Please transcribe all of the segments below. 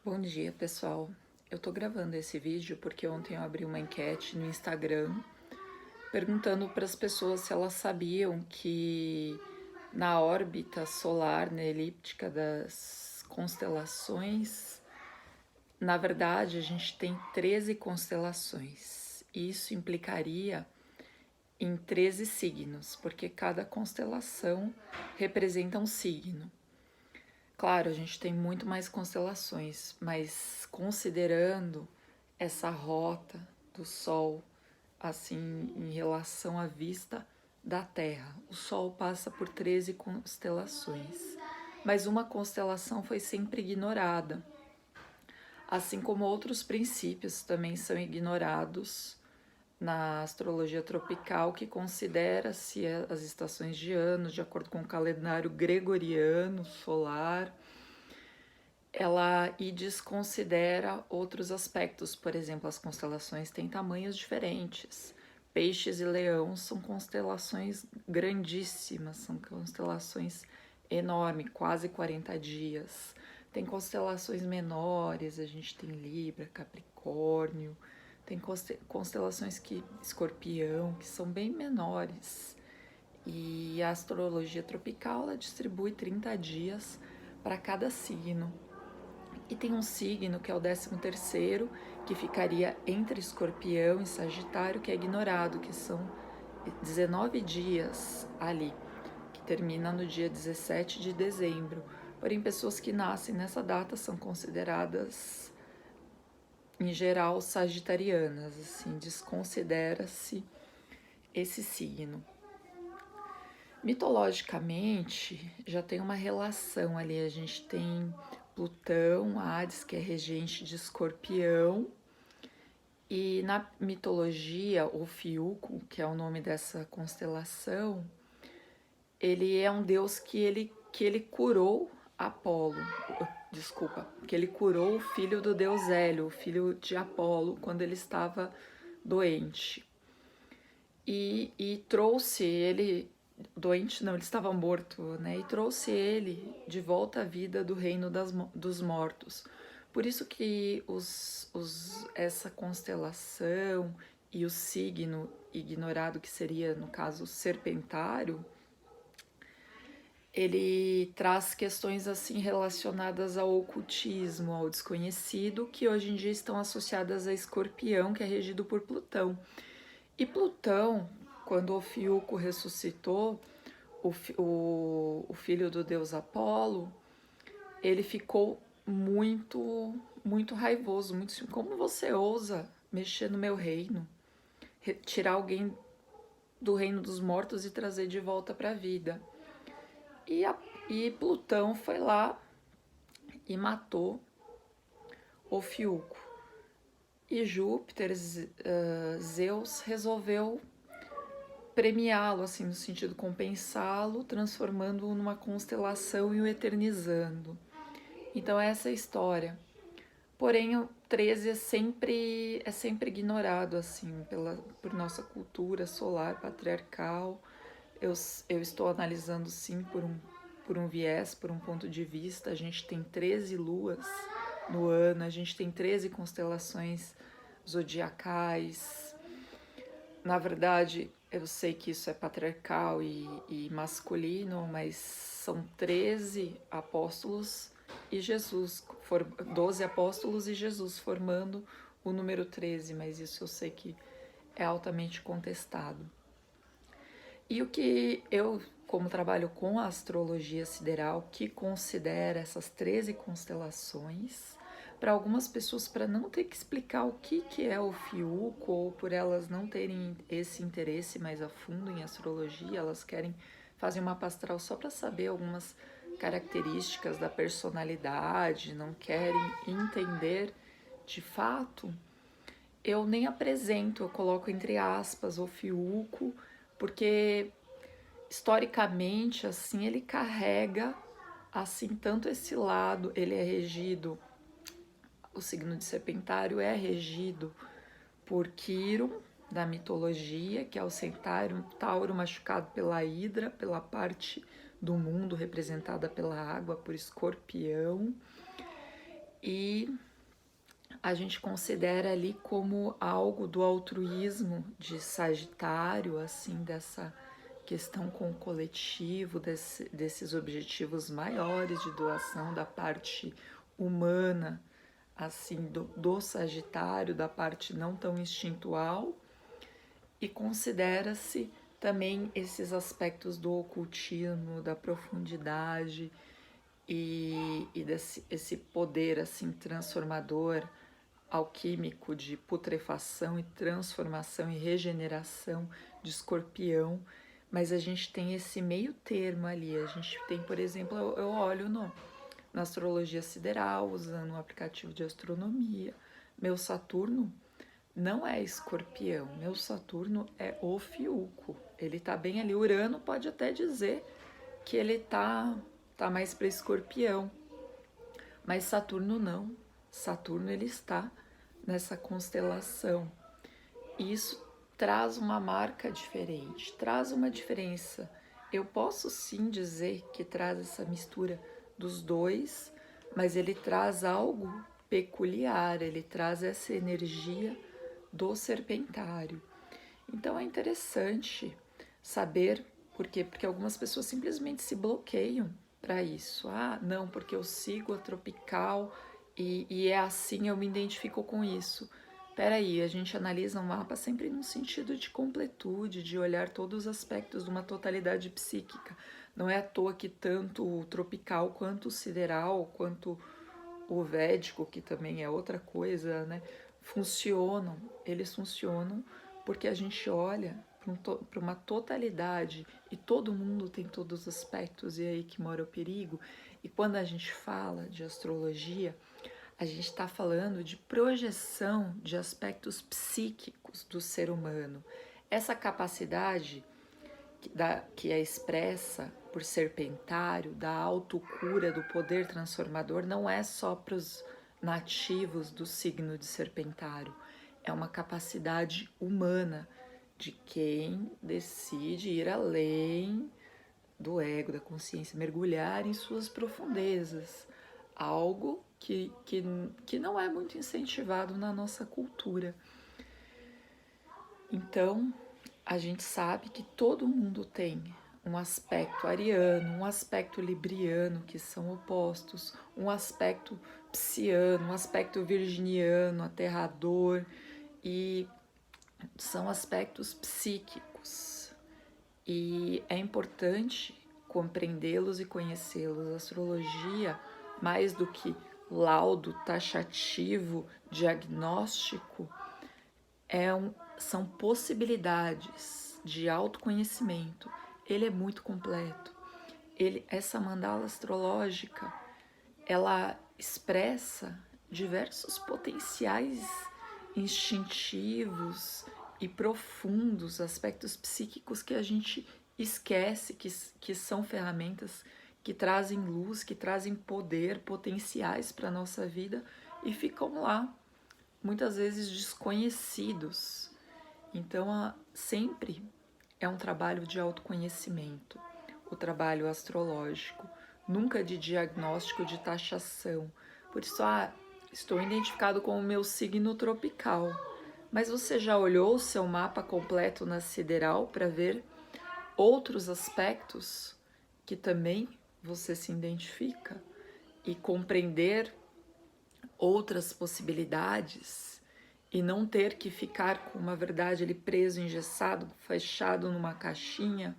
Bom dia, pessoal. Eu tô gravando esse vídeo porque ontem eu abri uma enquete no Instagram perguntando para as pessoas se elas sabiam que na órbita solar, na elíptica das constelações, na verdade a gente tem 13 constelações. Isso implicaria em 13 signos, porque cada constelação representa um signo. Claro, a gente tem muito mais constelações, mas considerando essa rota do Sol, assim, em relação à vista da Terra, o Sol passa por 13 constelações, mas uma constelação foi sempre ignorada, assim como outros princípios também são ignorados na astrologia tropical, que considera-se as estações de ano de acordo com o calendário gregoriano solar, ela e desconsidera outros aspectos. Por exemplo, as constelações têm tamanhos diferentes. Peixes e Leão são constelações grandíssimas, são constelações enormes, quase 40 dias. Tem constelações menores, a gente tem Libra, Capricórnio, tem constelações que Escorpião, que são bem menores. E a astrologia tropical ela distribui 30 dias para cada signo. E tem um signo que é o 13º, que ficaria entre Escorpião e Sagitário, que é ignorado, que são 19 dias ali, que termina no dia 17 de dezembro. Porém, pessoas que nascem nessa data são consideradas, em geral, sagitarianas, assim, desconsidera-se esse signo. Mitologicamente, já tem uma relação ali, a gente tem Plutão, Hades, que é regente de Escorpião, e na mitologia, o Fiuco, que é o nome dessa constelação, ele é um deus que ele curou Apolo, desculpa, que ele curou o filho do deus Hélio, o filho de Apolo, quando ele estava doente. E trouxe ele, doente não, ele estava morto, né? E trouxe ele de volta à vida do reino dos mortos. Por isso que essa constelação e o signo ignorado, que seria, no caso, serpentário, ele traz questões assim relacionadas ao ocultismo, ao desconhecido, que hoje em dia estão associadas a Escorpião, que é regido por Plutão. E Plutão, quando o Fiuco ressuscitou, o filho do deus Apolo, ele ficou muito raivoso, muito assim, como você ousa mexer no meu reino, tirar alguém do reino dos mortos e trazer de volta para a vida. E Plutão foi lá e matou o Fiuco. E Júpiter, Zeus, resolveu premiá-lo, assim, no sentido compensá-lo, transformando-o numa constelação e o eternizando. Então essa é a história. Porém, o 13 é sempre ignorado, assim, por nossa cultura solar patriarcal. Eu estou analisando, sim, por um viés, por um ponto de vista. A gente tem 13 luas no ano, a gente tem 13 constelações zodiacais. Na verdade, eu sei que isso é patriarcal e masculino, mas são 13 apóstolos e Jesus, 12 apóstolos e Jesus formando o número 13, mas isso eu sei que é altamente contestado. E o que eu, como trabalho com a astrologia sideral, que considera essas 13 constelações, para algumas pessoas, para não ter que explicar o que é o Fiuco, ou por elas não terem esse interesse mais a fundo em astrologia, elas querem fazer uma astral só para saber algumas características da personalidade, não querem entender de fato, eu nem apresento, eu coloco entre aspas o Fiuco, porque historicamente assim ele carrega assim tanto esse lado, ele é regido, o signo de Serpentário é regido por Quiron, da mitologia, que é o centauro, tauro machucado pela Hidra, pela parte do mundo representada pela água, por Escorpião. E a gente considera ali como algo do altruísmo de Sagitário, assim, dessa questão com o coletivo, desses objetivos maiores de doação da parte humana, assim, do Sagitário, da parte não tão instintual, e considera-se também esses aspectos do ocultismo, da profundidade e esse poder assim transformador, alquímico de putrefação e transformação e regeneração de Escorpião, mas a gente tem esse meio termo ali. A gente tem, por exemplo, eu olho na astrologia sideral, usando um aplicativo de astronomia. Meu Saturno não é Escorpião, meu Saturno é Ofiuco. Ele tá bem ali. Urano pode até dizer que ele tá mais para Escorpião, mas Saturno não. Saturno ele está nessa constelação. E isso traz uma marca diferente, traz uma diferença. Eu posso sim dizer que traz essa mistura dos dois, mas ele traz algo peculiar, ele traz essa energia do serpentário. Então é interessante saber por quê? Porque algumas pessoas simplesmente se bloqueiam para isso. Ah, não, porque eu sigo a tropical e é assim, eu me identifico com isso. Peraí, a gente analisa um mapa sempre no sentido de completude, de olhar todos os aspectos de uma totalidade psíquica. Não é à toa que tanto o tropical quanto o sideral, quanto o védico, que também é outra coisa, né? Eles funcionam porque a gente olha para uma totalidade e todo mundo tem todos os aspectos, e é aí que mora o perigo. E quando a gente fala de astrologia, a gente está falando de projeção de aspectos psíquicos do ser humano. Essa capacidade que é expressa por serpentário, da autocura, do poder transformador, não é só para os nativos do signo de serpentário. É uma capacidade humana de quem decide ir além do ego, da consciência, mergulhar em suas profundezas. Algo que não é muito incentivado na nossa cultura. Então, a gente sabe que todo mundo tem um aspecto ariano, um aspecto libriano, que são opostos, um aspecto psiano, um aspecto virginiano, aterrador, e são aspectos psíquicos. E é importante compreendê-los e conhecê-los. A astrologia, mais do que laudo taxativo, diagnóstico, são possibilidades de autoconhecimento. Ele é muito completo. Essa mandala astrológica, ela expressa diversos potenciais instintivos e profundos, aspectos psíquicos que a gente esquece que são ferramentas que trazem luz, que trazem poder, potenciais para a nossa vida e ficam lá, muitas vezes desconhecidos. Então, sempre é um trabalho de autoconhecimento, o trabalho astrológico, nunca de diagnóstico, de taxação. Por isso, estou identificado com o meu signo tropical. Mas você já olhou o seu mapa completo na sideral para ver outros aspectos que também você se identifica e compreender outras possibilidades e não ter que ficar com uma verdade ali preso, engessado, fechado numa caixinha?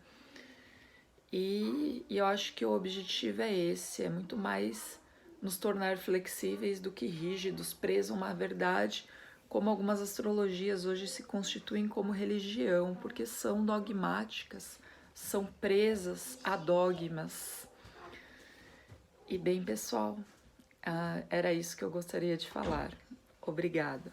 E eu acho que o objetivo é esse, é muito mais nos tornar flexíveis do que rígidos, presos a uma verdade, como algumas astrologias hoje se constituem como religião, porque são dogmáticas, são presas a dogmas. E bem, pessoal, era isso que eu gostaria de falar. Obrigada.